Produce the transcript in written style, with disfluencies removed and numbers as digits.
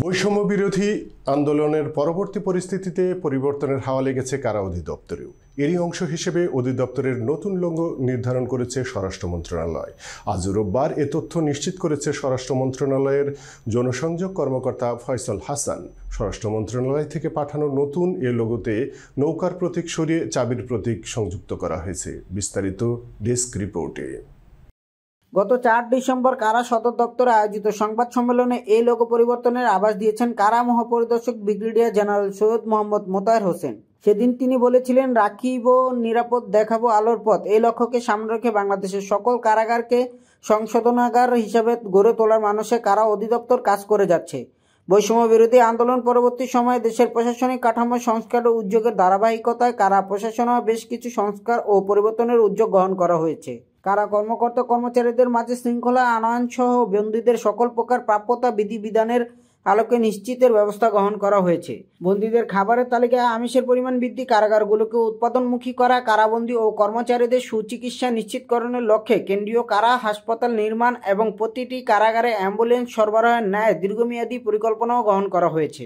বৈষম্য বিরোধী আন্দোলনের পরবর্তী পরিস্থিতিতে পরিবর্তনের হাওয়া লেগেছে কারা অধিদপ্তরেও। এরই অংশ হিসেবে অধিদপ্তরের নতুন লোগো নির্ধারণ করেছে স্বরাষ্ট্র মন্ত্রণালয়। আজ রোববার এ তথ্য নিশ্চিত করেছে স্বরাষ্ট্র মন্ত্রণালয়ের জনসংযোগ কর্মকর্তা ফয়সাল হাসান। স্বরাষ্ট্র মন্ত্রণালয় থেকে পাঠানো নতুন এ লোগোতে নৌকার প্রতীক সরিয়ে চাবির প্রতীক সংযুক্ত করা হয়েছে। বিস্তারিত ডেস্ক রিপোর্টে। গত 4 ডিসেম্বর কারা সদর দপ্তরে আয়োজিত সংবাদ সম্মেলনে এই লোগো পরিবর্তনের আভাস দিয়েছেন কারা মহাপরিদর্শক ব্রিগেডিয়ার জেনারেল সৈয়দ মোহাম্মদ মোতাহের হোসেন। সেদিন তিনি বলেছিলেন, রাখিব নিরাপদ, দেখাবো আলোর পথ। এই লক্ষ্যকে সামনে রেখে বাংলাদেশের সকল কারাগারকে সংশোধনাগার হিসাবে গড়ে তোলার মানসে কারা অধিদপ্তর কাজ করে যাচ্ছে। বৈষম্য বিরোধী আন্দোলন পরবর্তী সময়ে দেশের প্রশাসনিক কাঠামো সংস্কার ও উদ্যোগের ধারাবাহিকতায় কারা প্রশাসনেও বেশ কিছু সংস্কার ও পরিবর্তনের উদ্যোগ গ্রহণ করা হয়েছে। কারা কর্মকর্তা কর্মচারীদের মাঝে শৃঙ্খলা আনয়ন সহ বন্দীদের সকল প্রকার প্রাপ্যতা বিধিবিধানের আলোকে নিশ্চিতের ব্যবস্থা গ্রহণ করা হয়েছে। বন্দীদের খাবারের তালিকায় আমিষের পরিমাণ বৃদ্ধি, কারাগারগুলোকে উৎপাদনমুখী করা, কারাবন্দী ও কর্মচারীদের সুচিকিৎসা নিশ্চিতকরণের লক্ষ্যে কেন্দ্রীয় কারা হাসপাতাল নির্মাণ এবং প্রতিটি কারাগারে অ্যাম্বুলেন্স সরবরাহের ন্যায় দীর্ঘমেয়াদী পরিকল্পনাও গ্রহণ করা হয়েছে।